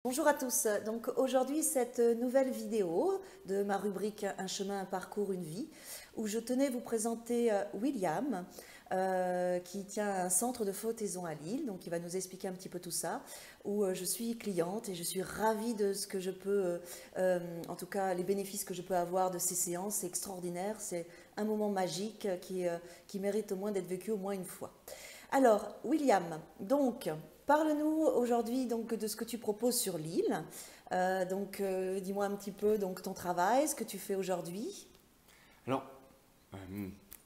Bonjour à tous. Donc aujourd'hui, cette nouvelle vidéo de ma rubrique Un chemin, un parcours, une vie, où je tenais à vous présenter William, qui tient un centre de flottaison à Lille. Donc il va nous expliquer un petit peu tout ça, où je suis cliente et je suis ravie de ce que je peux, en tout cas les bénéfices que je peux avoir de ces séances. C'est extraordinaire, c'est un moment magique qui mérite au moins d'être vécu au moins une fois. Alors, William, donc, parle-nous aujourd'hui donc, de ce que tu proposes sur l'île. Dis-moi un petit peu donc, ton travail, ce que tu fais aujourd'hui. Alors,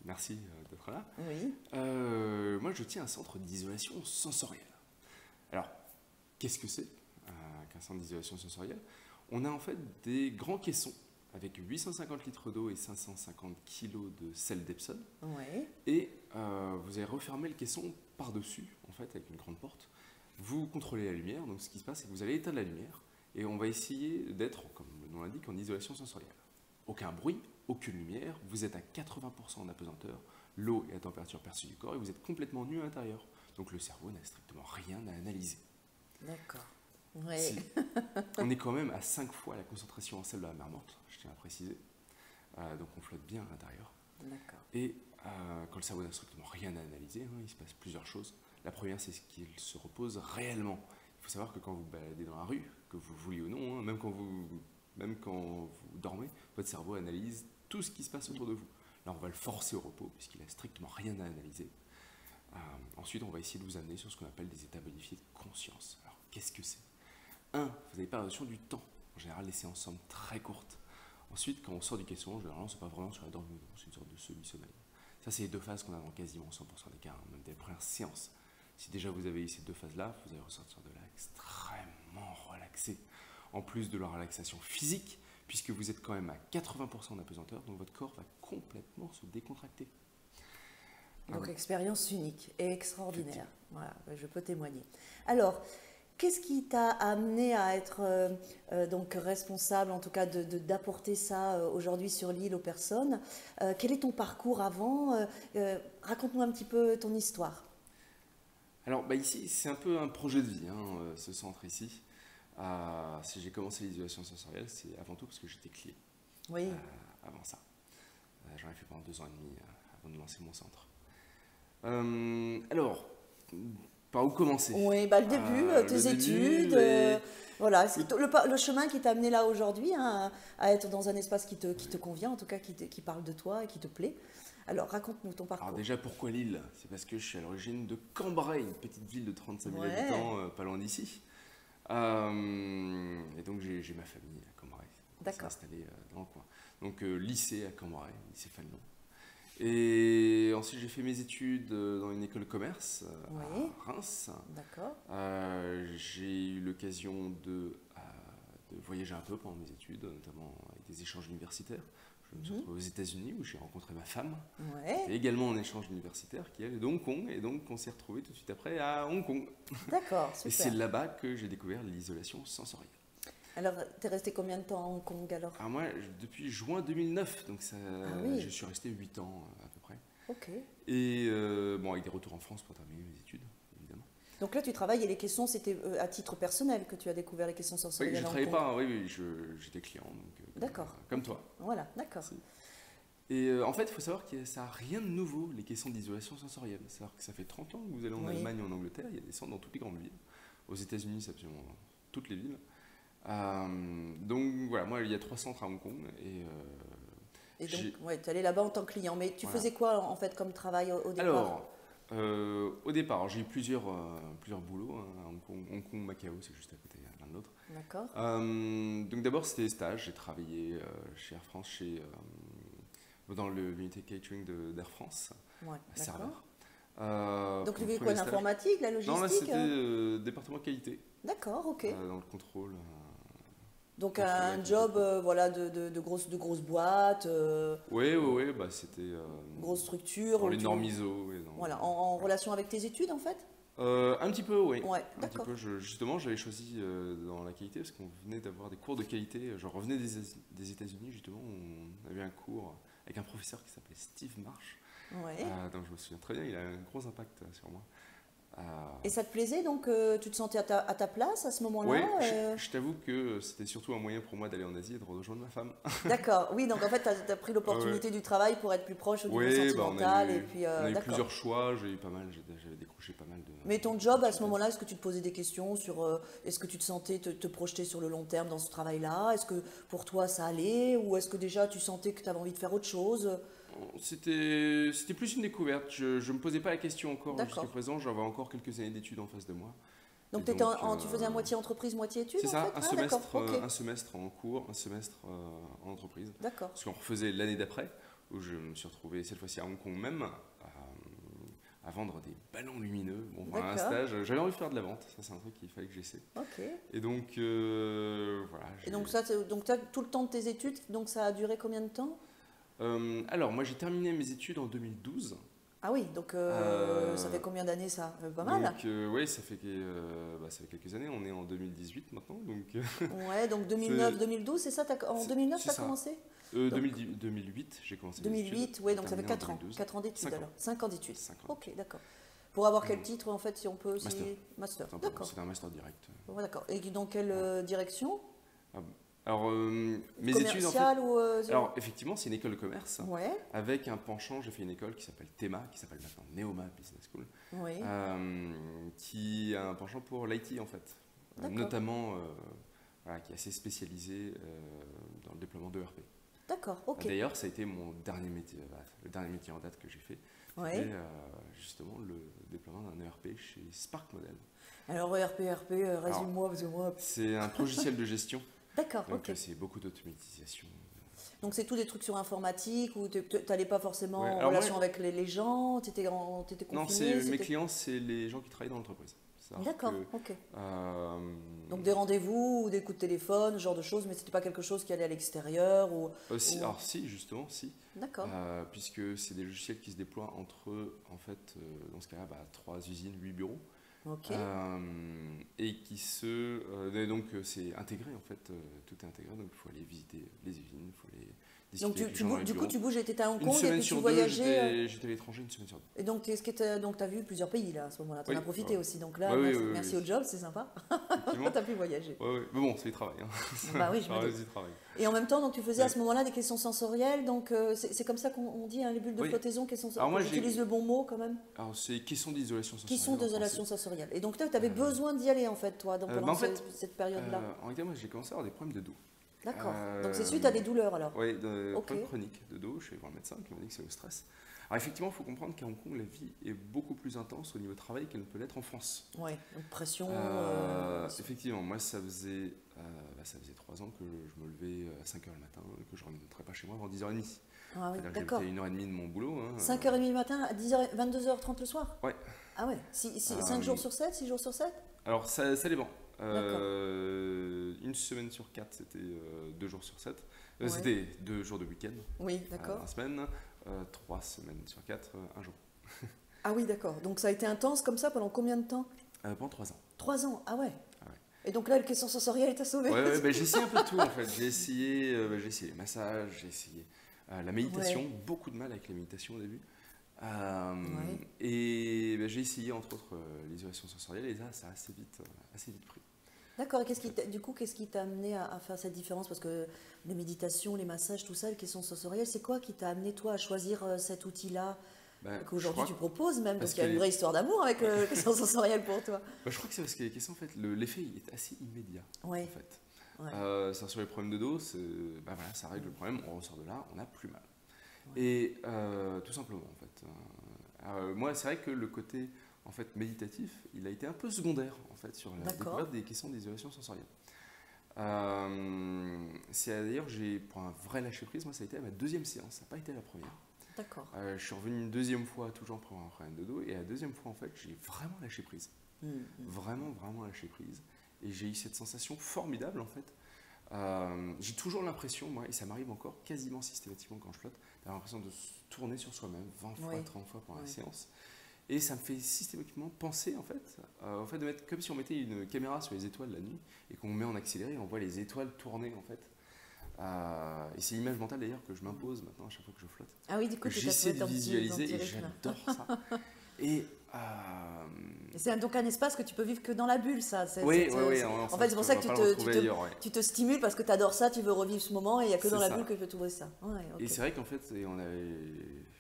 merci d'être là. Oui, Moi, je tiens un centre d'isolation sensorielle. Alors, qu'est-ce que c'est qu'un centre d'isolation sensorielle? On a en fait des grands caissons avec 850 litres d'eau et 550 kilos de sel d'Epsom. oui, Et vous allez refermer le caisson par-dessus, en fait, avec une grande porte. Vous contrôlez la lumière. Donc, ce qui se passe, c'est que vous allez éteindre la lumière et on va essayer d'être, comme le nom l'indique, en isolation sensorielle. Aucun bruit, aucune lumière, vous êtes à 80% en apesanteur, l'eau est à température perçue du corps et vous êtes complètement nu à l'intérieur. Donc le cerveau n'a strictement rien à analyser. d'accord. Oui, Si. On est quand même à 5 fois la concentration en sel de la mer morte, je tiens à préciser. Donc on flotte bien à l'intérieur. d'accord. Et quand le cerveau n'a strictement rien à analyser, il se passe plusieurs choses. La première, c'est ce qu'il se repose réellement. Il faut savoir que quand vous vous baladez dans la rue, que vous vouliez ou non, même quand vous dormez, votre cerveau analyse tout ce qui se passe autour de vous. Là, on va le forcer au repos, puisqu'il n'a strictement rien à analyser. Ensuite, on va essayer de vous amener sur ce qu'on appelle des états modifiés de conscience. Alors, qu'est-ce que c'est? Vous n'avez pas la notion du temps. En général, les séances sont très courtes. Ensuite, quand on sort du caisson, généralement, c'est pas vraiment sur la dormie, c'est une sorte de semi-sommeil. Ça, c'est les deux phases qu'on a dans quasiment 100% des cas, même dès les premières séances. Si déjà vous avez eu ces deux phases-là, vous allez ressortir de là extrêmement relaxé. En plus de la relaxation physique, puisque vous êtes quand même à 80% en apesanteur, donc votre corps va complètement se décontracter. Donc, expérience unique et extraordinaire. Voilà, je peux témoigner. Alors, qu'est-ce qui t'a amené à être donc responsable, en tout cas, d'apporter ça aujourd'hui sur l'île aux personnes? Quel est ton parcours avant? Raconte-nous un petit peu ton histoire. Alors ici, c'est un peu un projet de vie, ce centre ici. Si j'ai commencé l'isolation sensorielle, c'est avant tout parce que j'étais clé Oui, avant ça. J'en ai fait pendant 2 ans et demi avant de lancer mon centre. Alors, par où commencer? oui, bah, le début, Le tes début, études, voilà, le chemin qui t'a amené là aujourd'hui, hein, à être dans un espace qui te convient, en tout cas qui parle de toi et qui te plaît. Alors, raconte-nous ton Alors parcours. déjà, pourquoi Lille? C'est parce que je suis à l'origine de Cambrai, une petite ville de 35 000 Ouais, habitants, pas loin d'ici. Et donc j'ai ma famille à Cambrai. On s'est d'accord. installé dans le coin. Donc lycée à Cambrai, lycée Fénelon. Et ensuite j'ai fait mes études dans une école de commerce Oui, à Reims. d'accord. J'ai eu l'occasion de voyager un peu pendant mes études, notamment avec des échanges universitaires. Je me suis Mhm. retrouvé aux États-Unis où j'ai rencontré ma femme, qui Ouais, était également en échange universitaire, qui elle est de Hong Kong, et donc on s'est retrouvé tout de suite après à Hong Kong. d'accord, Et c'est super. là-bas que j'ai découvert l'isolation sensorielle. Alors, t'es resté combien de temps à Hong Kong alors? Alors moi, depuis juin 2009, donc ça, Ah oui, je suis resté 8 ans à peu près. ok. Et bon, avec des retours en France pour terminer mes études, évidemment. Donc là, tu travailles et les caissons, c'était à titre personnel que tu as découvert les caissons Oui, je sensorielles à Hong travaillais Kong. pas, oui, j'étais client, donc, D'accord, comme ok. toi. Voilà, d'accord. Merci. Et en fait, il faut savoir que ça n'a rien de nouveau, les caissons d'isolation sensorielle. C'est-à-dire que ça fait 30 ans que vous allez en Oui, Allemagne ou en Angleterre, il y a des centres dans toutes les grandes villes. Aux États-Unis, c'est absolument dans toutes les villes. Donc voilà, moi, il y a 3 centres à Hong Kong. Et et donc, j'ai. ouais, tu es allé là-bas en tant que client. Mais tu Voilà. faisais quoi en fait comme travail au départ? Alors, au départ, j'ai eu plusieurs boulots à Hong Kong. Hong Kong, Macao, c'est juste à côté l'un de l'autre. D'accord, Donc d'abord, c'était des stages. J'ai travaillé chez Air France, dans l'unité catering d'Air France, ouais, à d'accord. serveur. Donc Pour tu le fais quoi, premier stage. l'informatique, la Non, là, logistique? c'était département qualité, D'accord, ok. dans le contrôle. Donc Contrôle de la un qualité de job produit. voilà, de grosses boîtes, Oui, oui, oui, bah, c'était grosse structure, dans où les tu, normes ISO. Et voilà, en voilà. relation avec tes études en fait? Un petit peu, oui. Ouais, Un petit d'accord. peu. Justement, j'avais choisi dans la qualité parce qu'on venait d'avoir des cours de qualité. Je revenais des États-Unis, justement, où on avait un cours avec un professeur qui s'appelait Steve Marsh. Ouais, Donc je me souviens très bien, il a un gros impact sur moi. Et ça te plaisait donc tu te sentais à ta place à ce moment-là Oui, je t'avoue que c'était surtout un moyen pour moi d'aller en Asie et de rejoindre ma femme. D'accord, oui, donc en fait, tu as pris Ouais. l'opportunité du travail pour être plus proche au niveau Oui, bah, sentimental. Et puis, on a eu d'accord. plusieurs choix, j'ai eu pas mal, j'avais décroché pas mal de. Mais ton job à ce moment-là, est-ce que tu te posais des questions sur est-ce que tu te sentais te projeter sur le long terme dans ce travail-là? Est-ce que pour toi ça allait? Ou est-ce que déjà tu sentais que tu avais envie de faire autre chose? C'était plus une découverte. Je me posais pas la question encore jusqu'à D'accord. présent. J'avais encore quelques années d'études en face de moi. Et Donc, donc, tu faisais à moitié entreprise, moitié études c'est en ça, fait? Ah, d'accord, ok. un semestre en cours, un semestre en entreprise. D'accord. Parce qu'on refaisait l'année d'après, où je me suis retrouvé cette fois-ci à Hong Kong même, à vendre des ballons lumineux. Bon, pour un D'accord. stage, j'avais envie de faire de la vente. Ça, c'est un truc qu'il fallait que j'essaie. Ok. Et donc, voilà. Et donc, t'as tout le temps de tes études, donc ça a duré combien de temps? Alors, moi, j'ai terminé mes études en 2012. Ah oui, donc ça fait combien d'années ça? Pas mal. Donc, oui, ça fait quelques années. On est en 2018 maintenant. Donc, Ouais, donc 2009-2012, c'est ça? En 2009, tu as ça. commencé? 2008, j'ai commencé mes études. 2008, oui, donc ça fait Terminé en 4 ans. 2012. 4 ans d'études 5 ans. alors. 5 ans d'études. 5 ans. Ok, d'accord. Pour avoir quel titre en fait, si on peut aussi? Master. Master. C'était D'accord. un master direct. Ouais, d'accord. Et dans quelle direction? Ah, alors, mes études en fait. Commerciale ou Alors, effectivement, c'est une école de commerce. Ouais, Avec un penchant, j'ai fait une école qui s'appelle TEMA, qui s'appelle maintenant Neoma Business School, oui. qui a un penchant pour l'IT en fait. D'accord. Notamment, voilà, qui est assez spécialisé dans le déploiement de ERP. D'accord, ok. D'ailleurs, ça a été mon dernier métier, le dernier métier en date que j'ai fait. Ouais. C'était justement le déploiement d'un ERP chez Spark Model. Alors ERP, résume-moi, parce que moi. C'est un logiciel de gestion. D'accord, Donc, ok. c'est beaucoup d'automatisation. Donc c'est tout des trucs sur informatique où tu n'allais pas forcément Ouais, en alors relation moi- avec les gens, tu étais confiné? Non, mes clients, c'est les gens qui travaillent dans l'entreprise. C'est-à-dire D'accord, que, ok. euh, Donc des rendez-vous ou des coups de téléphone, ce genre de choses, mais c'était pas quelque chose qui allait à l'extérieur ou... alors si, justement, si. D'accord. Puisque c'est des logiciels qui se déploient entre, en fait, dans ce cas-là, 3 usines, 8 bureaux. Ok. Et qui donc c'est intégré en fait, tout est intégré, donc il faut aller visiter les usines, il faut aller discuter Donc avec les gens dans les du coup bureaux. tu bouges, tu étais à Hong Une Kong et semaine puis tu sur deux, voyageais. j'étais à l'étranger une semaine sur deux. Et donc tu as vu plusieurs pays là à ce moment-là, tu en Oui, as profité ouais. aussi. Donc là, Ouais, merci oui. au job, c'est sympa. Effectivement. Tu as pu voyager. Ouais, mais bon, c'est du travail. Hein. Bah oui, je Ça me reste doute. du travail. Et en même temps, donc tu faisais à Ouais. ce moment-là des questions sensorielles, donc c'est comme ça qu'on dit, hein, les bulles de Oui. flottaison, questions Alors moi, sensorielles. J'utilise le bon mot quand même. Alors c'est question d'isolation sensorielle. Questions en français. d'isolation sensorielle. Et donc toi, tu avais besoin d'y aller en fait, toi, pendant en fait, cette période-là. En réalité, moi j'ai commencé à avoir des problèmes de dos. D'accord. Donc c'est suite à des douleurs alors. Oui, Ok. problèmes chroniques de dos. Je suis allé voir le médecin qui m'a dit que c'est le stress. Alors effectivement, il faut comprendre qu'à Hong Kong, la vie est beaucoup plus intense au niveau travail qu'elle ne peut l'être en France. Ouais, donc pression. Effectivement, moi ça faisait 3 ans que je me levais à 5h le matin, que je ne rentrais pas chez moi avant 10h30. Ah oui, C'est-à-dire que d'accord. j'habitais 1h30 de mon boulot. 5h30 le matin à 22h30 le soir? Ouais. Ah ouais, 5 jours sur 7, 6 jours sur 7? Alors ça dépend. D'accord. Une semaine sur 4, c'était 2 jours sur 7. Ouais. C'était 2 jours de week-end Oui, d'accord. dans la semaine. 3 semaines sur 4, un jour. Ah oui, d'accord. Donc ça a été intense comme ça pendant combien de temps? Pendant 3 ans. 3 ans, ah ouais. Ah ouais. Et donc là, le question sensorielle t'a sauvé? Ouais, j'ai essayé un peu de tout en fait. J'ai essayé les massages, j'ai essayé la méditation, Ouais. beaucoup de mal avec la méditation au début. Ouais. Et j'ai essayé entre autres l'isolation sensorielle et ça a assez vite pris. D'accord, et qu'est-ce qui t'a amené à faire cette différence? Parce que les méditations, les massages, tout ça, les questions sensorielles, c'est quoi qui t'a amené toi à choisir cet outil-là qu'aujourd'hui tu proposes même? Parce qu'il y a une vraie histoire d'amour avec les questions sensorielles pour toi. Je crois que c'est parce que les questions, en fait, l'effet il est assez immédiat. Ouais. En fait. Ouais. Sur les problèmes de dos, voilà, ça règle le problème, on ressort de là, on n'a plus mal. Ouais. Et tout simplement, en fait. Moi, c'est vrai que le côté en fait, méditatif, il a été un peu secondaire en fait, sur la découverte des questions d'isolation sensorielle. D'ailleurs, pour un vrai lâcher-prise, moi, ça a été à ma 2e séance, ça n'a pas été la première. D'accord. Je suis revenu une 2e fois, toujours pour un problème de dos, et la 2e fois, en fait, j'ai vraiment lâché prise. Vraiment, vraiment lâché prise. Et j'ai eu cette sensation formidable, en fait. J'ai toujours l'impression, moi, et ça m'arrive encore quasiment systématiquement quand je flotte, d'avoir l'impression de se tourner sur soi-même 20 fois, 30 fois pendant la séance. Et ça me fait systématiquement penser, en fait, au fait de mettre comme si on mettait une caméra sur les étoiles la nuit et qu'on met en accéléré et on voit les étoiles tourner, en fait. Et c'est l'image mentale d'ailleurs que je m'impose maintenant à chaque fois que je flotte. Ah oui, du coup, j'essaie de visualiser et j'adore ça. Et c'est donc un espace que tu peux vivre que dans la bulle, ça. Oui. En fait, c'est pour ça que tu te stimules parce que tu adores ça, tu veux revivre ce moment et il n'y a que dans la bulle que tu peux trouver ça. Ouais, okay. Et c'est vrai qu'en fait,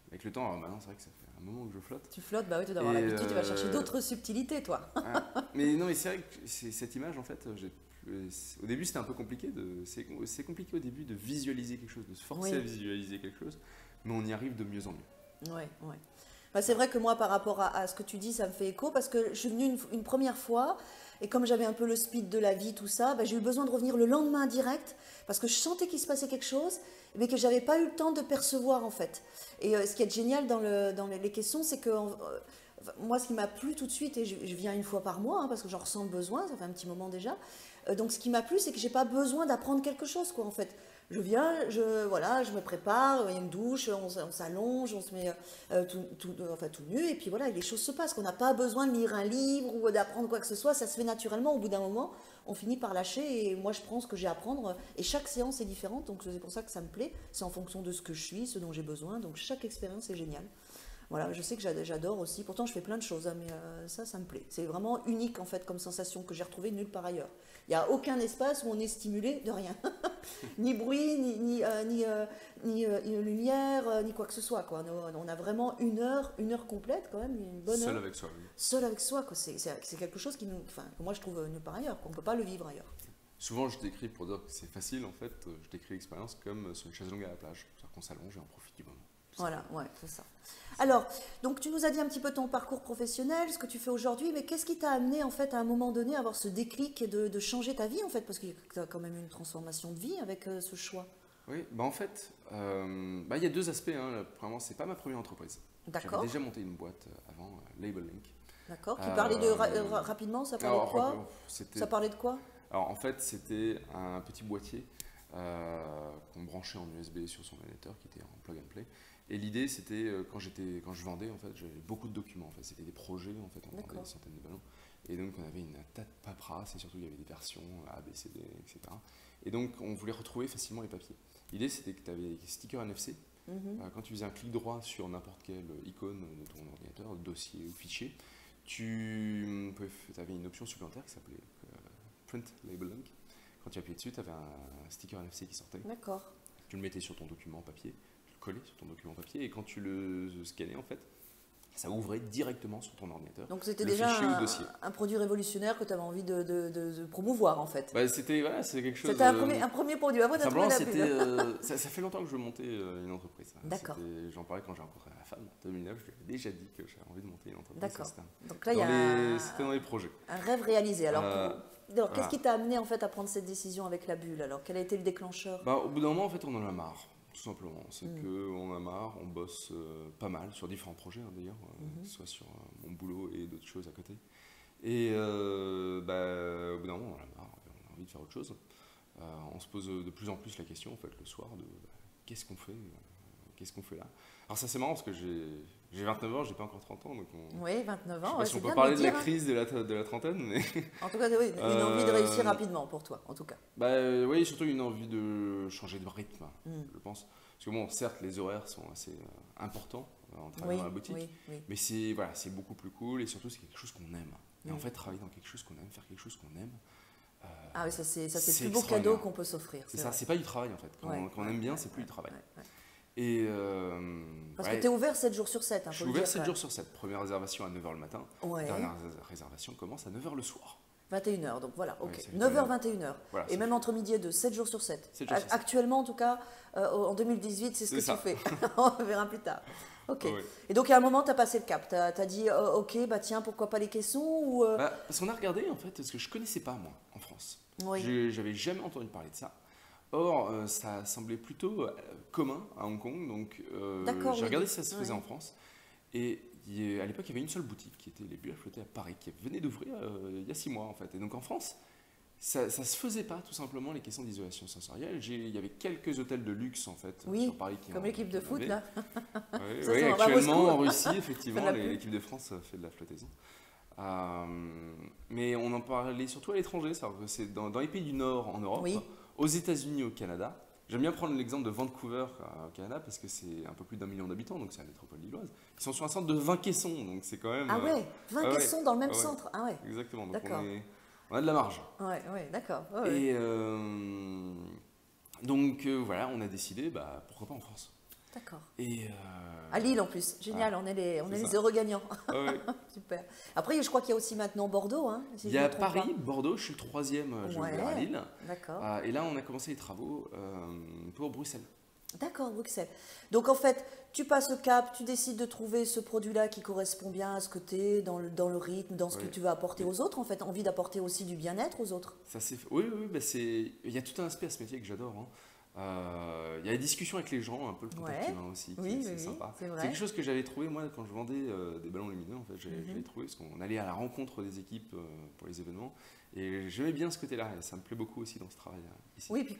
avec le temps, alors maintenant, c'est vrai que ça fait un moment que je flotte. Tu flottes, bah oui, tu dois avoir l'habitude, tu vas chercher d'autres subtilités, toi. Mais non, mais c'est vrai que cette image, en fait, au début, c'était un peu compliqué. C'est compliqué au début de visualiser quelque chose, de se forcer à visualiser quelque chose, mais on y arrive de mieux en mieux. Ouais. Bah, c'est vrai que moi, par rapport à ce que tu dis, ça me fait écho parce que je suis venue une première fois et comme j'avais un peu le speed de la vie, tout ça, bah, j'ai eu besoin de revenir le lendemain direct parce que je sentais qu'il se passait quelque chose, mais que j'avais pas eu le temps de percevoir en fait. Et ce qui est génial dans les questions, c'est que moi, ce qui m'a plu tout de suite, et je viens une fois par mois, parce que j'en ressens le besoin, ça fait un petit moment déjà, donc ce qui m'a plu, c'est que j'ai pas besoin d'apprendre quelque chose, quoi, en fait. Je viens, je me prépare, il y a une douche, on s'allonge, on se met tout nu, et puis voilà, les choses se passent. On n'a pas besoin de lire un livre ou d'apprendre quoi que ce soit, ça se fait naturellement. Au bout d'un moment, on finit par lâcher, et moi je prends ce que j'ai à apprendre, et chaque séance est différente, donc c'est pour ça que ça me plaît. C'est en fonction de ce que je suis, ce dont j'ai besoin, donc chaque expérience est géniale. Voilà, je sais que j'adore aussi. Pourtant, je fais plein de choses, hein, mais ça me plaît. C'est vraiment unique, en fait, comme sensation que j'ai retrouvée nulle part ailleurs. Il n'y a aucun espace où on est stimulé de rien. Ni bruit, ni lumière, ni quoi que ce soit, quoi. On a vraiment une heure complète, quand même, une bonne heure. Seul avec soi. Oui. Seul avec soi, quoi. C'est quelque chose que moi, je trouve nulle part ailleurs, qu'on ne peut pas le vivre ailleurs. Souvent, je décris, pour dire que c'est facile, en fait, je décris l'expérience comme sur une chaise longue à la plage. C'est-à-dire qu'on s'allonge et on profite du moment. Voilà, ouais, c'est ça. Alors, donc tu nous as dit un petit peu ton parcours professionnel, ce que tu fais aujourd'hui, mais qu'est-ce qui t'a amené en fait à un moment donné à avoir ce déclic et de changer ta vie en fait, parce que tu as quand même une transformation de vie avec ce choix. Oui, bah en fait, il y a deux aspects. Hein. Premièrement, c'est pas ma première entreprise. D'accord. J'avais déjà monté une boîte avant, Label Link. D'accord. Tu parlais rapidement, ça parlait de quoi? Ça parlait de quoi? Alors en fait, c'était un petit boîtier qu'on branchait en USB sur son ordinateur qui était en plug and play. Et l'idée, c'était quand je vendais, en fait, j'avais beaucoup de documents. En fait, c'était des projets, en fait, on vendait des centaines de ballons. Et donc, on avait une tas de paperasse et surtout, il y avait des versions A, B, C, D, etc. Et donc, on voulait retrouver facilement les papiers. L'idée, c'était que tu avais des stickers NFC. Quand tu faisais un clic droit sur n'importe quelle icône de ton ordinateur, dossier ou fichier, tu avais une option supplémentaire qui s'appelait Print Label Link. Quand tu appuyais dessus, tu avais un sticker NFC qui sortait. D'accord. Tu le mettais sur ton document papier. Collé sur ton document papier et quand tu le scannais en fait, ça ouvrait directement sur ton ordinateur. Donc c'était déjà un produit révolutionnaire que tu avais envie de promouvoir en fait. Bah, c'est quelque chose. C'était un premier produit. Après, ça fait longtemps que je veux monter une entreprise. D'accord. J'en parlais quand j'ai rencontré ma femme en 2009. Je lui avais déjà dit que j'avais envie de monter une entreprise. D'accord. Donc là, c'était dans les projets. Un rêve réalisé. Alors, qu'est-ce qui t'a amené en fait à prendre cette décision avec la bulle? Alors, quel a été le déclencheur? Au bout d'un moment, en fait, on en a marre. Tout simplement, c'est qu'on a marre, on bosse pas mal sur différents projets hein, d'ailleurs, que ce soit sur mon boulot et d'autres choses à côté. Et au bout d'un moment, on en a marre, on a envie de faire autre chose. On se pose de plus en plus la question en fait, le soir de qu'est-ce qu'on fait là. Alors ça c'est marrant parce que j'ai 29 ans, j'ai pas encore 30 ans. Donc oui, 29 ans. Je sais pas si on peut parler de la crise de la trentaine. Mais en tout cas, oui, une envie de réussir rapidement pour toi, en tout cas. Oui, surtout une envie de changer de rythme, je pense. Parce que bon, certes, les horaires sont assez importants en travaillant dans la boutique, mais c'est beaucoup plus cool et surtout c'est quelque chose qu'on aime. Et en fait, travailler dans quelque chose qu'on aime, faire quelque chose qu'on aime, ah oui, ça c'est le plus beau cadeau qu'on peut s'offrir. C'est ça, c'est pas du travail en fait. Quand on aime bien, c'est plus du travail. Et parce que tu es ouvert 7 jours sur 7. Je suis ouvert 7 jours sur 7. Première réservation à 9h le matin. Dernière réservation commence à 9h le soir. 21h, donc voilà, ok. 9h, 21h. Voilà, et même entre midi et 2, 7 jours sur 7. Actuellement, en tout cas, en 202018, c'est ce que tu fais. On verra plus tard. Ok. Ouais. Et donc, à un moment, tu as passé le cap. Tu as dit, ok, tiens, pourquoi pas les caissons ou parce qu'on a regardé, en fait, parce que je ne connaissais pas, moi, en France. J'avais jamais entendu parler de ça. Or, ça semblait plutôt commun à Hong Kong, donc j'ai regardé si ça se faisait en France. Et à l'époque, il y avait une seule boutique qui était les bulles à flotter à Paris, qui venait d'ouvrir il y a 6 mois en fait. Et donc en France, ça se faisait pas tout simplement les questions d'isolation sensorielle. Il y avait quelques hôtels de luxe en fait sur Paris comme l'équipe de foot là. Oui, actuellement en Russie, effectivement, l'équipe de France fait de la flottaison. Mais on en parlait surtout à l'étranger, c'est dans les pays du Nord en Europe, aux États-Unis, au Canada. J'aime bien prendre l'exemple de Vancouver au Canada parce que c'est un peu plus d'1 million d'habitants, donc c'est la métropole lilloise. Ils sont sur un centre de 20 caissons, donc c'est quand même. Ah ouais, 20 ouais, caissons dans le même ouais, centre. Ah ouais, exactement. Donc d'accord. on a de la marge. Ouais, ouais, d'accord. Ouais, ouais. Et donc voilà, on a décidé, bah, pourquoi pas en France. D'accord. Et À Lille en plus, génial, on est les ça. heureux gagnants. Ouais. Super. Après, je crois qu'il y a aussi maintenant Bordeaux, hein, si Il je y me a trompe Paris, pas. Bordeaux, je suis le troisième, je vais ouvrir à Lille. D'accord. Et là, on a commencé les travaux pour Bruxelles. D'accord, Bruxelles. Donc en fait, tu passes le cap, tu décides de trouver ce produit-là qui correspond bien à ce que tu es, dans le rythme, dans ce que Ouais. tu vas apporter aux autres, en fait, envie d'apporter aussi du bien-être aux autres. Ça s'est fait- Oui, oui, bah il y a tout un aspect à ce métier que j'adore, hein. Il y a les discussions avec les gens, un peu le contact Ouais. humain aussi, Oui, c'est oui, sympa. c'est vrai. C'est quelque chose que j'avais trouvé moi quand je vendais des ballons lumineux, en fait, j'avais trouvé parce qu'on allait à la rencontre des équipes pour les événements et j'aimais bien ce côté-là et ça me plaît beaucoup aussi dans ce travail ici. Oui, puis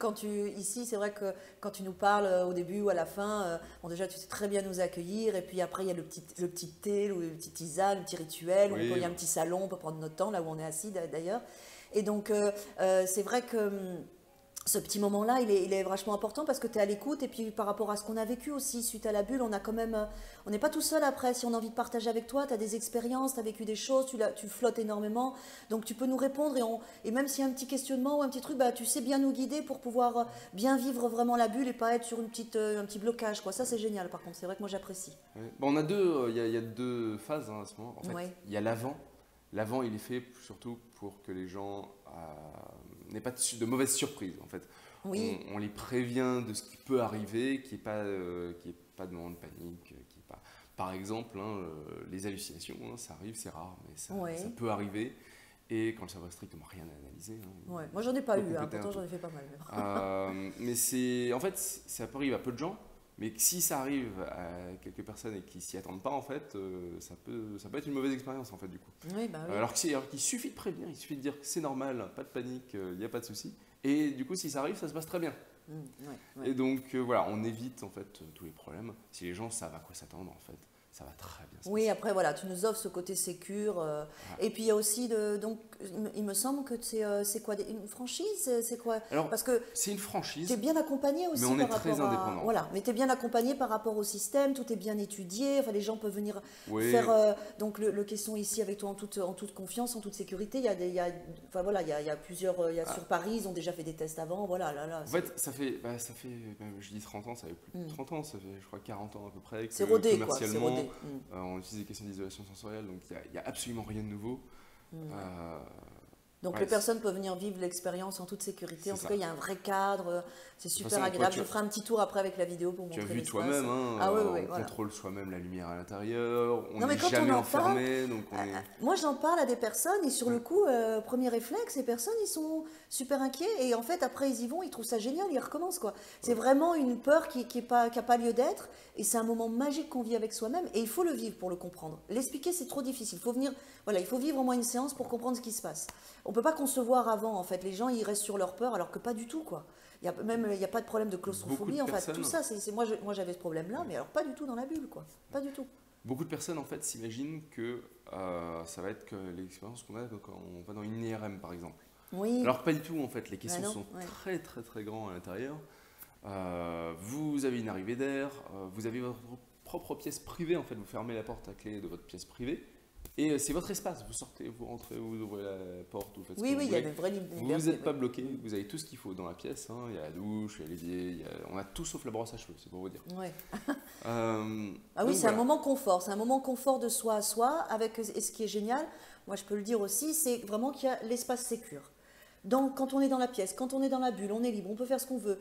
ici, c'est vrai que quand tu nous parles au début ou à la fin, bon déjà tu sais très bien nous accueillir, et puis après il y a le petit thé, le petit tisane, le petit rituel, Oui, il y a un petit salon, on peut prendre notre temps là où on est assis d'ailleurs. Et donc c'est vrai que ce petit moment-là, il est vachement important parce que tu es à l'écoute, et puis par rapport à ce qu'on a vécu aussi suite à la bulle, on a quand même, on n'est pas tout seul après. Si on a envie de partager avec toi, tu as des expériences, tu as vécu des choses, tu flottes énormément, donc tu peux nous répondre, et même s'il y a un petit questionnement ou un petit truc, bah, tu sais bien nous guider pour pouvoir bien vivre vraiment la bulle et pas être sur un petit blocage, quoi. Ça c'est génial par contre, c'est vrai que moi j'apprécie. Ouais. Bon, on a deux, il y a deux phases hein, à ce moment. En fait, Ouais. il y a l'avant. L'avant, il est fait surtout pour que les gens n'aient pas de mauvaises surprises. En fait, Oui. on les prévient de ce qui peut arriver, qu'il n'y ait pas de moment de panique, qu'il y ait pas. Par exemple, hein, les hallucinations, hein, ça arrive, c'est rare, mais Ouais. ça peut arriver. Et quand le cerveau n'a strictement rien à analyser. Hein, Ouais. Moi j'en ai pas peut eu, hein, compléter un pourtant peu. j'en ai fait pas mal. Mais en fait, ça arrive à peu de gens. Mais si ça arrive à quelques personnes et qui s'y attendent pas, en fait, ça peut être une mauvaise expérience, en fait, du coup. Oui, bah oui. Alors qu'il suffit de prévenir, il suffit de dire que c'est normal, pas de panique, il n'y a pas de souci. Et du coup, si ça arrive, ça se passe très bien. Ouais. Et donc, voilà, on évite, en fait, tous les problèmes. Si les gens savent à quoi s'attendre, en fait, ça va très bien se Oui, passer. après, voilà, tu nous offres ce côté sécure. Et puis, il y a aussi, donc, il me semble que c'est quoi, une franchise? C'est quoi? Alors, Parce que c'est une tu franchise, es bien accompagné aussi mais on est par très rapport à... indépendant. Voilà, mais tu es bien accompagné par rapport au système, tout est bien étudié. Enfin, les gens peuvent venir Oui. faire donc le question ici avec toi en toute confiance, en toute sécurité. Enfin, voilà, il y a plusieurs... Sur Paris, ils ont déjà fait des tests avant. Voilà, là. En fait, ça fait je dis 30 ans, ça fait plus de 30 ans, ça fait, je crois, 40 ans à peu près. C'est Que rodé, quoi. C'est commercialement, rodé. on utilise des questions d'isolation sensorielle, donc il n'y a absolument rien de nouveau. Donc Ouais, les personnes peuvent venir vivre l'expérience en toute sécurité. En tout ça. cas, il y a un vrai cadre, c'est super façon, toi, agréable. tu Je ferai un petit tour après avec la vidéo pour Tu as montrer vu l'espace. toi-même, hein, Ah oui, on voilà. contrôle soi-même la lumière à l'intérieur, on Non, mais n'est quand jamais on en parle, enfermé, donc on est... Moi, j'en parle à des personnes et sur le coup, premier réflexe, les personnes, ils sont super inquiets et en fait, après, ils y vont, ils trouvent ça génial, ils recommencent, quoi. C'est vraiment une peur qui a pas lieu d'être, et c'est un moment magique qu'on vit avec soi-même, et il faut le vivre pour le comprendre. L'expliquer, c'est trop difficile. Il faut vivre au moins une séance pour comprendre ce qui se passe. On peut pas concevoir avant, en fait. Les gens, ils restent sur leur peur, alors que pas du tout, quoi. Il y a pas de problème de claustrophobie, en fait. personnes- Tout ça, moi, j'avais ce problème-là, mais alors pas du tout dans la bulle, quoi. Pas du tout. Beaucoup de personnes en fait s'imaginent que ça va être que l'expérience qu'on a quand on va dans une IRM par exemple. Oui. Alors que pas du tout en fait, les caissons non, sont ouais. très très très grands à l'intérieur. Vous avez une arrivée d'air, vous avez votre propre pièce privée en fait, vous fermez la porte à clé de votre pièce privée et c'est votre espace, vous sortez, vous rentrez, vous ouvrez la porte, vous faites ce que vous Il y a voulez. de vraies Vous libertés. n'êtes pas bloqué, vous avez tout ce qu'il faut dans la pièce, hein. Il y a la douche, il y a l'évier, on a tout sauf la brosse à cheveux, c'est pour vous dire. Ouais. Ah Ah oui, c'est un moment confort, c'est un moment confort de soi à soi, et ce qui est génial, moi je peux le dire aussi, c'est vraiment qu'il y a l'espace sécure. Donc quand on est dans la pièce, quand on est dans la bulle, on est libre, on peut faire ce qu'on veut.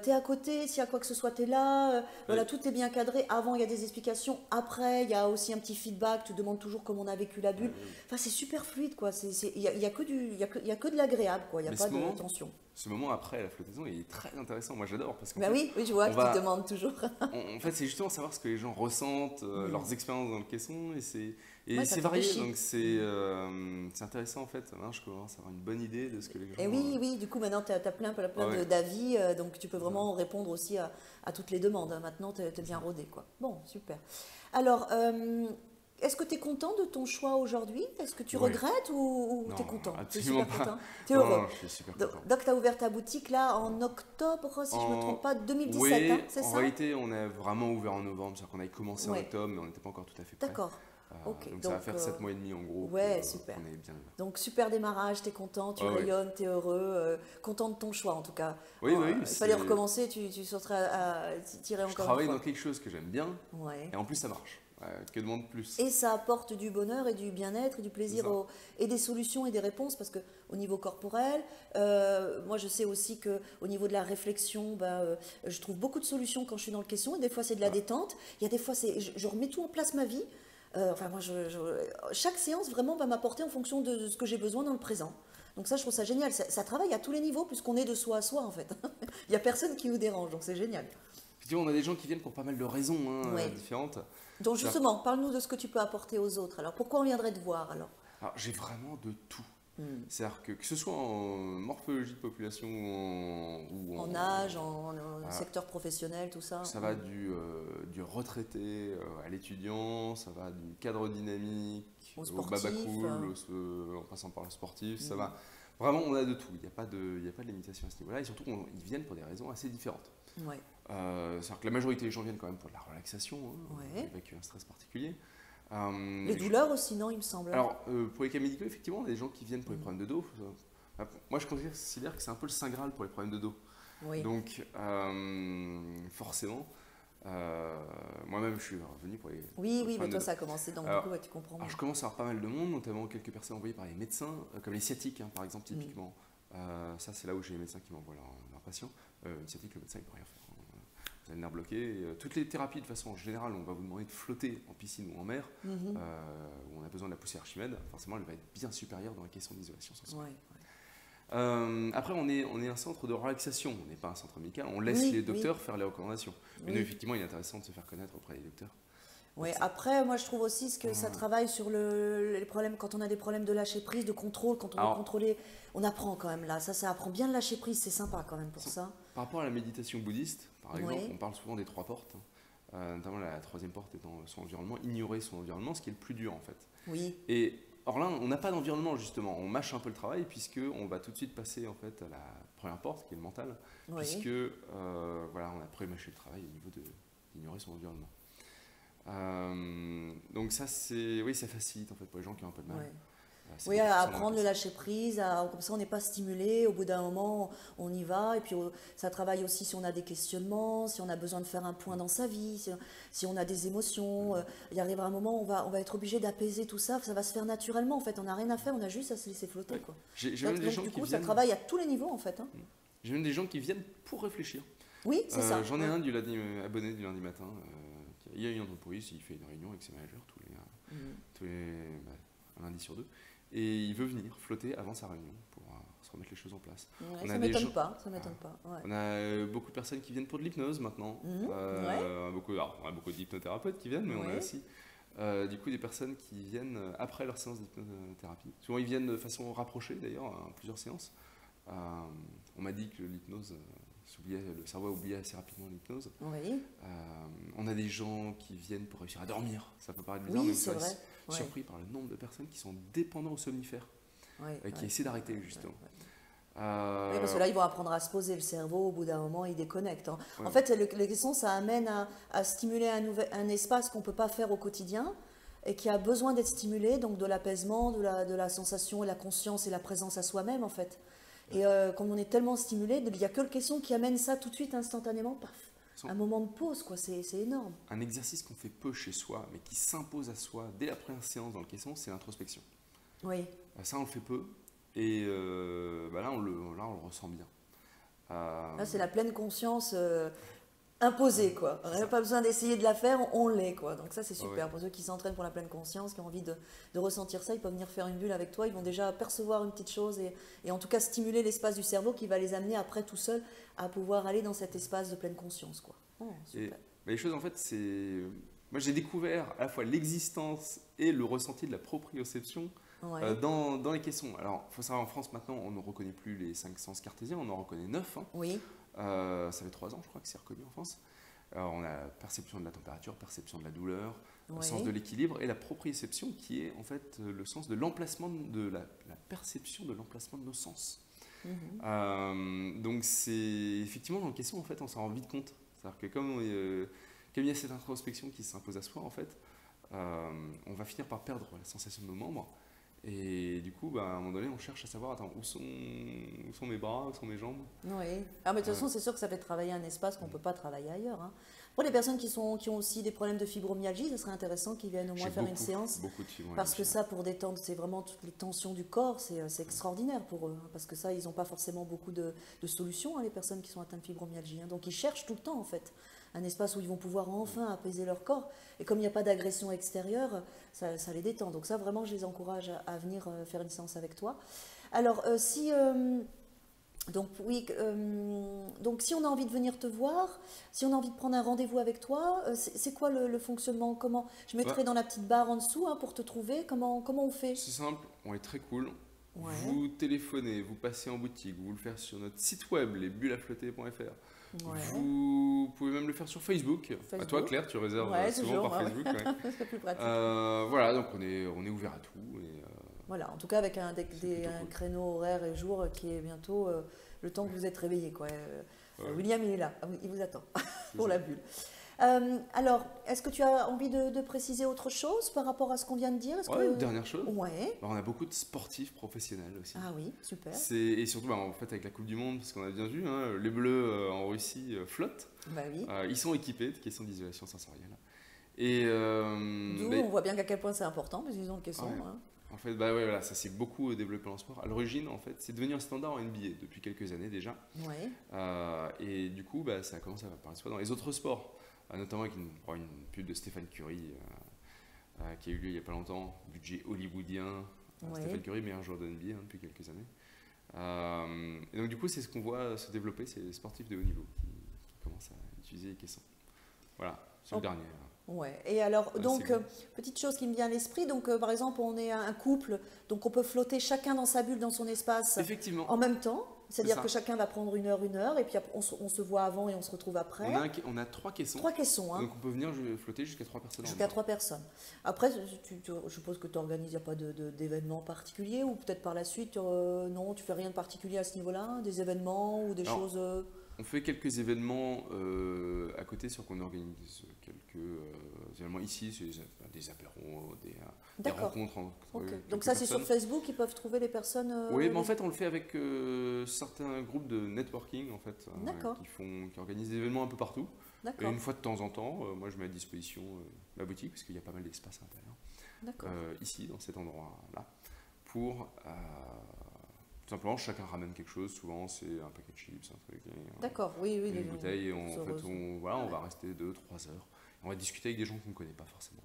T'es à côté, s'il y a quoi que ce soit, t'es là. Voilà, Oui. tout est bien cadré. Avant, il y a des explications. Après, il y a aussi un petit feedback. Tu demandes toujours comment on a vécu la bulle. Enfin, c'est super fluide, quoi. Il y a que de l'agréable, quoi. Il n'y a Mais pas ce moment, de tension. Ce moment après la flottaison, il est très intéressant. Moi, j'adore parce qu'en Ben fait, oui, je vois on que va- tu demandes toujours. en fait, c'est justement savoir ce que les gens ressentent, leurs expériences dans le caisson, et c'est Ouais, ça varié. t'enrichit. Donc c'est intéressant en fait. Hein, je commence à avoir une bonne idée de ce que les gens. Et oui, du coup, maintenant, tu as plein Ouais. d'avis, donc tu peux vraiment répondre aussi à toutes les demandes. Hein. Maintenant, tu es bien rodé, quoi. Bon, super. Alors, Est-ce que tu es content de ton choix aujourd'hui? Est-ce que tu Ouais. regrettes ou tu es Non, content? Tu es absolument super pas. content? Tu es Non, heureux? non, je suis super Donc, content. tu as ouvert ta boutique là en octobre, si je ne me trompe En... pas, 2017, hein, Oui, c'est en ça? réalité, on a vraiment ouvert en novembre, c'est-à-dire qu'on avait commencé en Ouais, octobre, mais on n'était pas encore tout à fait prêt. d'accord. Ok, Donc ça va donc, faire 7 mois et demi en gros ouais, super. qu'on est bien ouvert. Donc, super démarrage, tu es content, tu Ah oui. rayonnes, tu es heureux, content de ton choix en tout cas. Oui, bah oui, Il fallait recommencer, tu sauterais tirer je encore une travaille fois. dans quelque chose que j'aime bien, Ouais. et en plus ça marche. Que demande plus? Et ça apporte du bonheur et du bien-être et du C'est plaisir ça. et des solutions et des réponses parce que au niveau corporel, moi je sais aussi que au niveau de la réflexion, je trouve beaucoup de solutions quand je suis dans le caisson et des fois c'est de la Ouais. détente. Il y a des fois je remets tout en place ma vie. Enfin moi chaque séance vraiment va m'apporter en fonction de ce que j'ai besoin dans le présent. Donc ça je trouve ça génial. Ça travaille à tous les niveaux puisqu'on est de soi à soi en fait. Il n'y a personne qui nous dérange donc c'est génial. Effectivement, on a des gens qui viennent pour pas mal de raisons Ouais. différentes. Donc C'est-à-dire- justement, parle-nous de ce que tu peux apporter aux autres. Alors pourquoi on viendrait te voir alors? Alors j'ai vraiment de tout. Hmm. C'est-à-dire que ce soit en morphologie de population En âge, en Ah. secteur professionnel, tout ça. ça va du retraité à l'étudiant, ça va du cadre dynamique Au au sportif, baba cool, en passant par le sportif, ça va. Vraiment, on a de tout. Il n'y a pas de limitation à ce niveau-là. Et surtout, ils viennent pour des raisons assez différentes. Ouais. C'est-à-dire que la majorité des gens viennent quand même pour de la relaxation, Ouais. avec un stress particulier. Les douleurs aussi, non, il me semble. Alors, pour les cas médicaux, effectivement, on a des gens qui viennent pour les problèmes de dos. Moi, je considère que c'est un peu le saint Graal pour les problèmes de dos. Oui. Donc, forcément, moi-même, je suis revenu pour les Oui, mais problèmes de toi, dos. ça a commencé, donc Alors, du coup, ouais, tu comprends. Alors, je commence à avoir pas mal de monde, notamment quelques personnes envoyées par les médecins, comme les sciatiques, hein, par exemple, typiquement. Ça, c'est là où j'ai les médecins qui m'envoient leurs patients. Une sciatique, le médecin, il ne peut rien faire. Vous avez le nerf bloqué. Et, toutes les thérapies, de façon générale, on va vous demander de flotter en piscine ou en mer, où on a besoin de la poussée Archimède. Forcément, elle va être bien supérieure dans la question d'isolation sensorielle. Après, on est un centre de relaxation, on n'est pas un centre médical, on laisse les docteurs faire les recommandations. Mais nous, effectivement, il est intéressant de se faire connaître auprès des docteurs. Oui, après, moi, je trouve aussi que ça travaille sur les problèmes, quand on a des problèmes de lâcher prise, de contrôle, quand on veut contrôler, on apprend quand même là. Ça apprend bien de lâcher prise, c'est sympa quand même pour ça. Par rapport à la méditation bouddhiste, par exemple, on parle souvent des 3 portes, notamment la 3e porte étant son environnement, ignorer son environnement, ce qui est le plus dur en fait. Oui. Et or là, on n'a pas d'environnement justement, on mâche un peu le travail puisqu'on va tout de suite passer en fait à la première porte qui est le mental, puisque voilà, on a pré-mâché le travail au niveau d'ignorer son environnement. Donc ça, ça facilite en fait pour les gens qui ont un peu de mal. Oui, à apprendre le lâcher prise, comme ça on n'est pas stimulé, au bout d'un moment on y va, et puis ça travaille aussi si on a des questionnements, si on a besoin de faire un point dans sa vie, si on a des émotions, il arrivera un moment où on va être obligé d'apaiser tout ça, ça va se faire naturellement en fait, on n'a rien à faire, on a juste à se laisser flotter. Quoi. Du coup ça travaille à tous les niveaux en fait. Hein. J'ai même des gens qui viennent pour réfléchir. Oui, c'est ça. J'en ai un abonné du lundi matin, il y a une entreprise, il fait une réunion avec ses managers un lundi sur 2. Et il veut venir flotter avant sa réunion pour se remettre les choses en place. Ouais, ça m'étonne pas. Ouais. On a beaucoup de personnes qui viennent pour de l'hypnose maintenant. On a beaucoup d'hypnothérapeutes qui viennent, mais on a aussi du coup des personnes qui viennent après leur séance d'hypnothérapie. Souvent ils viennent de façon rapprochée d'ailleurs, à plusieurs séances. On m'a dit que l'hypnose, le cerveau a oublié assez rapidement l'hypnose. Oui. On a des gens qui viennent pour réussir à dormir. Ça peut paraître bizarre, mais c'est vrai. Surpris par le nombre de personnes qui sont dépendants aux somnifères, qui essaient d'arrêter justement. Oui, parce que là, ils vont apprendre à se poser le cerveau, au bout d'un moment, ils déconnectent. Hein. En fait, les questions, ça amène à stimuler un espace qu'on ne peut pas faire au quotidien et qui a besoin d'être stimulé, donc de l'apaisement, de la sensation et la conscience et la présence à soi-même, en fait. Et comme on est tellement stimulé, il n'y a que le question qui amène ça tout de suite, instantanément, paf. Un moment de pause, quoi, c'est énorme. Un exercice qu'on fait peu chez soi, mais qui s'impose à soi dès la première séance dans le caisson, c'est l'introspection. Oui. Ça, on le fait peu, et là, on le ressent bien. Là, c'est la pleine conscience imposée, quoi. On n'a pas besoin d'essayer de la faire, on l'est, quoi. Donc ça, c'est super. Pour ceux qui s'entraînent pour la pleine conscience, qui ont envie de ressentir ça, ils peuvent venir faire une bulle avec toi, ils vont déjà percevoir une petite chose et en tout cas stimuler l'espace du cerveau qui va les amener après tout seul à pouvoir aller dans cet espace de pleine conscience, quoi. Super. Les choses, en fait, c'est... Moi, j'ai découvert à la fois l'existence et le ressenti de la proprioception dans les caissons. Alors, il faut savoir, en France, maintenant, on ne reconnaît plus les 5 sens cartésiens, on en reconnaît 9. Hein. Oui. Ça fait 3 ans, je crois, que c'est reconnu en France. Alors, on a perception de la température, perception de la douleur, le Oui. sens de l'équilibre, et la proprioception qui est en fait le sens de l'emplacement, de la perception de l'emplacement de nos sens. Donc c'est effectivement dans le question, en fait, on s'en rend vite compte. C'est-à-dire que comme il y a cette introspection qui s'impose à soi, en fait, on va finir par perdre la sensation de nos membres. Et du coup, à un moment donné, on cherche à savoir, attends, où sont mes bras, où sont mes jambes? Oui. Ah, mais de toute façon, c'est sûr que ça fait travailler un espace qu'on ne peut pas travailler ailleurs. Hein. Pour les personnes qui ont aussi des problèmes de fibromyalgie, ce serait intéressant qu'ils viennent au moins J'ai faire une séance. beaucoup de fibromyalgie. Parce que ça, pour détendre, c'est vraiment toutes les tensions du corps, c'est extraordinaire pour eux. Hein, parce que ça, ils n'ont pas forcément beaucoup de solutions, hein, les personnes qui sont atteintes de fibromyalgie. Hein. Donc ils cherchent tout le temps, en fait, un espace où ils vont pouvoir enfin apaiser leur corps. Et comme il n'y a pas d'agression extérieure, ça les détend. Donc ça, vraiment, je les encourage à venir faire une séance avec toi. Alors, donc oui, donc si on a envie de venir te voir, si on a envie de prendre un rendez-vous avec toi, c'est quoi le fonctionnement? Comment je mettrai dans la petite barre en dessous, hein, pour te trouver. Comment on fait? C'est simple, on est très cool. Ouais. Vous téléphonez, vous passez en boutique, vous le faites sur notre site web, lesbullesaflotter.fr. Ouais. Vous pouvez même le faire sur Facebook. À toi, Claire, tu réserves souvent toujours, par Facebook. Ouais. C'est plus pratique. Voilà, donc on est ouvert à tout. Et, voilà, en tout cas avec un cool. créneau horaire et jour qui est bientôt le temps que vous êtes réveillé, quoi. William, il est là, il vous attend pour la bulle. Alors, est-ce que tu as envie de préciser autre chose par rapport à ce qu'on vient de dire? Une dernière chose. Ouais. Alors, on a beaucoup de sportifs professionnels aussi. Ah oui, super. Et surtout, en fait, avec la Coupe du Monde, parce qu'on a bien vu, hein, les Bleus en Russie flottent. Bah oui. Ils sont équipés de caissons d'isolation sensorielle. Et d'où on voit bien qu'à quel point c'est important, parce qu'ils ont le caisson. Ouais. Hein. En fait, voilà, ça s'est beaucoup développé en sport. À l'origine, en fait, c'est devenu un standard en NBA depuis quelques années déjà. Ouais. Et du coup, ça a commencé à apparaître dans les autres sports, notamment avec une pub de Stephen Curry qui a eu lieu il n'y a pas longtemps, budget hollywoodien. Ouais. Stephen Curry, meilleur joueur de NBA depuis quelques années. Et donc, du coup, c'est ce qu'on voit se développer, c'est les sportifs de haut niveau qui commencent à utiliser les caissons. Voilà, c'est le dernier. Ouais. Et alors, donc, petite chose qui me vient à l'esprit, donc par exemple, on est un couple, donc on peut flotter chacun dans sa bulle, dans son espace, effectivement, en même temps. C'est-à-dire que chacun va prendre une heure, et puis on se voit avant et on se retrouve après. On a 3 caissons. 3 caissons, hein. Donc on peut venir flotter jusqu'à 3 personnes. Jusqu'à 3 personnes. Après, je suppose que tu organises, il n'y a pas d'événements particuliers, ou peut-être par la suite, non, tu fais rien de particulier à ce niveau-là, des événements ou des choses. On fait quelques événements à côté, sur qu'on organise quelques événements ici, c'est des apéros, des rencontres. Donc ça, c'est sur Facebook, ils peuvent trouver les personnes. Oui, mais en fait, on le fait avec certains groupes de networking, en fait, qui organisent des événements un peu partout. Et une fois de temps en temps, moi, je mets à disposition ma boutique, parce qu'il y a pas mal d'espace à l'intérieur, ici, dans cet endroit-là, pour... tout simplement, chacun ramène quelque chose. Souvent, c'est un paquet de chips, un truc. D'accord, oui. Une bouteille. Et on va rester 2-3 heures. On va discuter avec des gens qu'on ne connaît pas forcément.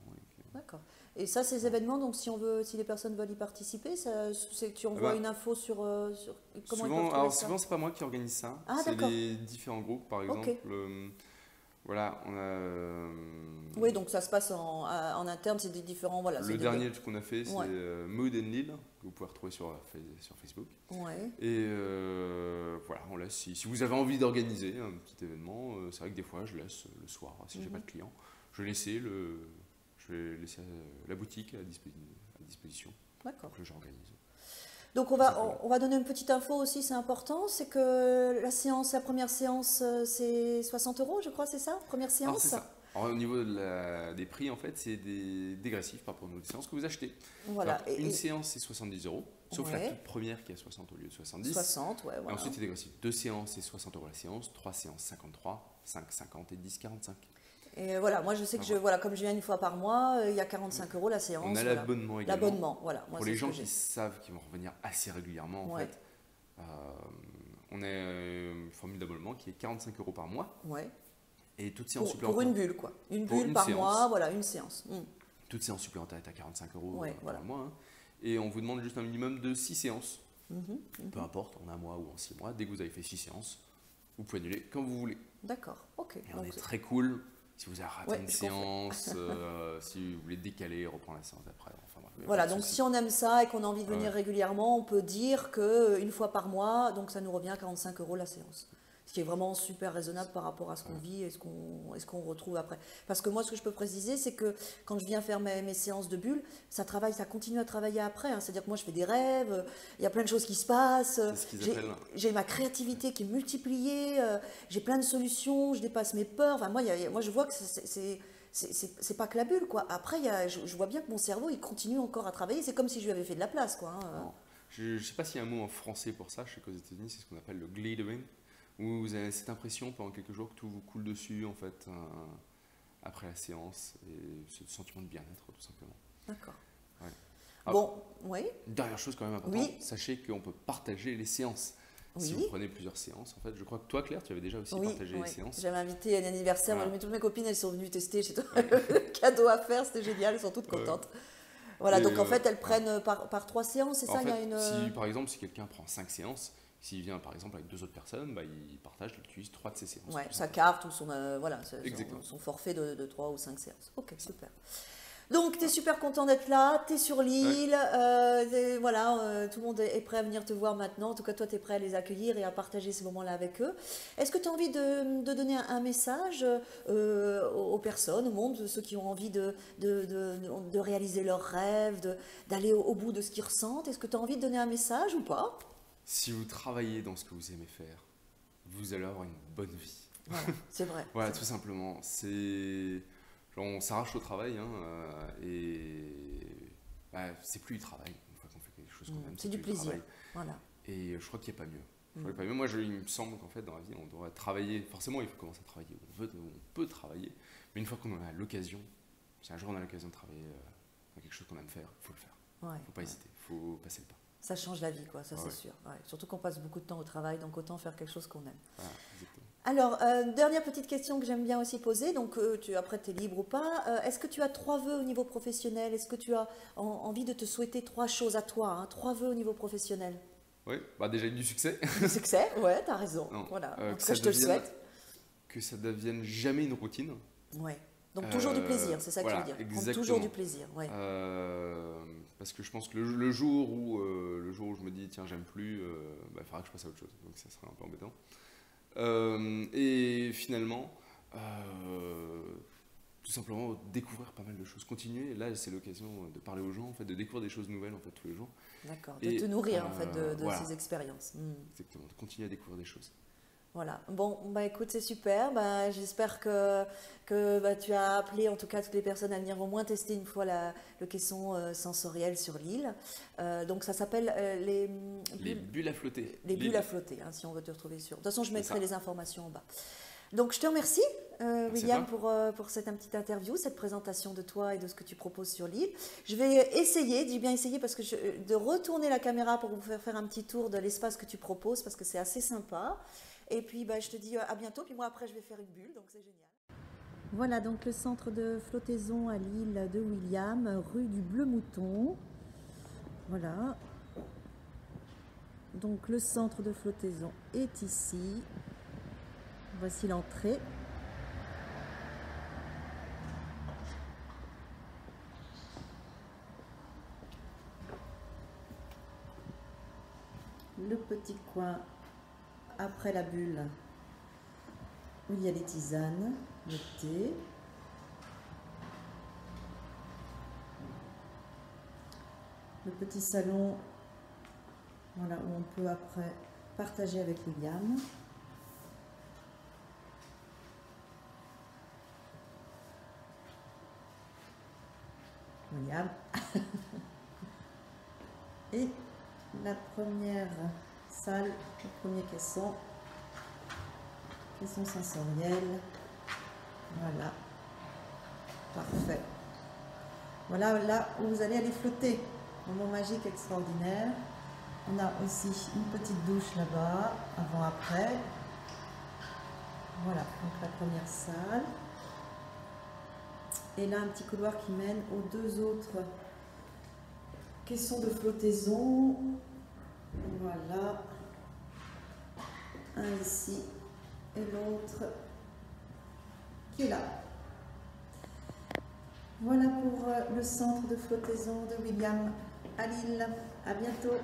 D'accord. Et ça, ces événements, donc si les personnes veulent y participer, tu envoies une info sur comment ils peuvent trouver ça? Souvent, c'est pas moi qui organise ça. C'est les différents groupes, par exemple. Voilà, on a. Oui, donc ça se passe en interne, c'est des différents. Voilà, le dernier qu'on a fait, c'est Mood and Lille, que vous pouvez retrouver sur Facebook. Ouais. Et voilà, on laisse. Si vous avez envie d'organiser un petit événement, c'est vrai que des fois, je laisse le soir, si j'ai pas de clients, je vais laisser la boutique à disposition. D'accord. Que j'organise. Donc on va donner une petite info aussi, c'est important, c'est que la première séance, c'est 60 €, je crois, c'est ça? Première séance? C'est ça. Alors, au niveau des prix, en fait, c'est dégressif par rapport aux séances que vous achetez. Voilà. Une séance, c'est 70 €, sauf la toute première qui est à 60 au lieu de 70. 60, ouais, voilà. Et ensuite, c'est dégressif. 2 séances, c'est 60 € la séance. 3 séances, 53. 5, 50 et 10, 45. Et voilà, moi je sais que comme je viens une fois par mois, il y a 45 € la séance. On a l'abonnement également. L'abonnement, voilà. Pour les gens qui savent qu'ils vont revenir assez régulièrement, en fait, on a une formule d'abonnement qui est 45 € par mois. Ouais. Et toute séance supplémentaire. Pour une bulle, quoi. Une bulle par mois, voilà, une séance. Toute séance supplémentaire est à 45 € par mois. Hein. Et on vous demande juste un minimum de 6 séances. Peu importe, en un mois ou en 6 mois. Dès que vous avez fait 6 séances, vous pouvez annuler quand vous voulez. D'accord, ok. Et on est très cool. Si vous avez raté une séance, si vous voulez décaler, reprendre la séance après. Enfin, voilà, donc si on aime ça et qu'on a envie de venir régulièrement, on peut dire qu'une fois par mois, donc ça nous revient à 45 € la séance. Ce qui est vraiment super raisonnable par rapport à ce qu'on vit et ce qu'on retrouve après. Parce que moi, ce que je peux préciser, c'est que quand je viens faire mes séances de bulles, ça continue à travailler après. Hein. C'est-à-dire que moi, je fais des rêves, il y a plein de choses qui se passent. C'est ce qu'ils appellent. J'ai ma créativité qui est multipliée, j'ai plein de solutions, je dépasse mes peurs. Enfin, moi, je vois que c'est pas que la bulle, quoi. Après, je vois bien que mon cerveau, il continue encore à travailler. C'est comme si je lui avais fait de la place, quoi. Hein. Non. Je ne sais pas s'il y a un mot en français pour ça. Je sais qu'aux États-Unis, c'est ce qu'on appelle le glittering, où vous avez cette impression pendant quelques jours que tout vous coule dessus, en fait, après la séance, et ce sentiment de bien-être, tout simplement. D'accord. Ouais. Bon, oui. Une dernière chose quand même importante, Oui. sachez qu'on peut partager les séances. Oui. Si vous prenez plusieurs séances, en fait, je crois que toi, Claire, tu avais déjà aussi partagé les séances. J'avais invité à un anniversaire, Voilà. toutes mes copines, elles sont venues tester chez toi, le cadeau à faire, c'était génial, elles sont toutes contentes. Voilà, Et donc en fait, elles prennent par 3 séances, c'est ça, en il y a fait, une... si par exemple, si quelqu'un prend 5 séances, s'il vient par exemple avec 2 autres personnes, bah, il partage, il utilise 3 de ses séances. Ouais, sa carte ou son forfait de 3 ou 5 séances. Ok, super. Donc, tu es super content d'être là, tu es sur l'île, voilà, tout le monde est prêt à venir te voir maintenant. En tout cas, toi, tu es prêt à les accueillir et à partager ces moments-là avec eux. Est-ce que tu as envie de donner un message aux personnes, au monde, ceux qui ont envie de réaliser leurs rêves, d'aller au bout de ce qu'ils ressentent? Est-ce que tu as envie de donner un message ou pas? Si vous travaillez dans ce que vous aimez faire, vous allez avoir une bonne vie. Voilà, c'est vrai. Voilà, tout simplement. On s'arrache au travail, hein, et c'est plus du travail. Une fois qu'on fait quelque chose qu'on aime, c'est du plaisir. Voilà. Et je crois qu'il n'y a pas mieux. Moi, il me semble qu'en fait, dans la vie, on doit travailler. Forcément, il faut commencer à travailler où on peut travailler. Mais une fois qu'on en a l'occasion, si un jour on a l'occasion de travailler dans quelque chose qu'on aime faire, il faut le faire. Il ne faut pas hésiter, il faut passer le pas. Ça change la vie, quoi, ça c'est sûr. Ouais. Surtout qu'on passe beaucoup de temps au travail, donc autant faire quelque chose qu'on aime. Voilà, exactement. Alors, dernière petite question que j'aime bien aussi poser, donc après tu es libre ou pas, est-ce que tu as 3 vœux au niveau professionnel? Est-ce que tu as envie de te souhaiter 3 choses à toi, hein, 3 vœux au niveau professionnel? Oui, déjà du succès. Du succès, ouais, t'as raison. Non, voilà, que je te le souhaite. Que ça devienne jamais une routine. Ouais. Donc toujours du plaisir, c'est ça que tu veux dire. Exactement. Toujours du plaisir, ouais. Parce que je pense que le jour où je me dis tiens j'aime plus, il faudra que je passe à autre chose. Donc ça serait un peu embêtant. Et finalement, tout simplement découvrir pas mal de choses, continuer. Là c'est l'occasion de parler aux gens, en fait, de découvrir des choses nouvelles en fait tous les jours. D'accord. De te nourrir en fait de ces expériences. Exactement. De continuer à découvrir des choses. Voilà. Bon, écoute, c'est super. J'espère que tu as appelé en tout cas toutes les personnes à venir au moins tester une fois le caisson sensoriel sur l'île. Donc ça s'appelle les bulles à flotter. Les bulles à flotter, hein, si on veut te retrouver sur. De toute façon, je mettrai les informations en bas. Donc je te remercie, William, pour cette petite interview, cette présentation de toi et de ce que tu proposes sur l'île. Je vais essayer, dis bien essayer, parce que de retourner la caméra pour vous faire un petit tour de l'espace que tu proposes, parce que c'est assez sympa. Et puis, je te dis à bientôt. Puis moi, après, je vais faire une bulle, donc c'est génial. Voilà, donc le centre de flottaison à l'île de William, rue du Bleu Mouton. Voilà. Donc le centre de flottaison est ici. Voici l'entrée. Le petit coin après la bulle où il y a les tisanes, le thé. Le petit salon, voilà, où on peut après partager avec William. William. Et la première salle, le premier caisson sensoriel. Voilà, parfait. Voilà là où vous allez aller flotter. Moment magique extraordinaire. On a aussi une petite douche là-bas, avant-après. Voilà, donc la première salle. Et là, un petit couloir qui mène aux 2 autres caissons de flottaison. Voilà. Un ici et l'autre qui est là. Voilà pour le centre de flottaison de William à l'île. À bientôt.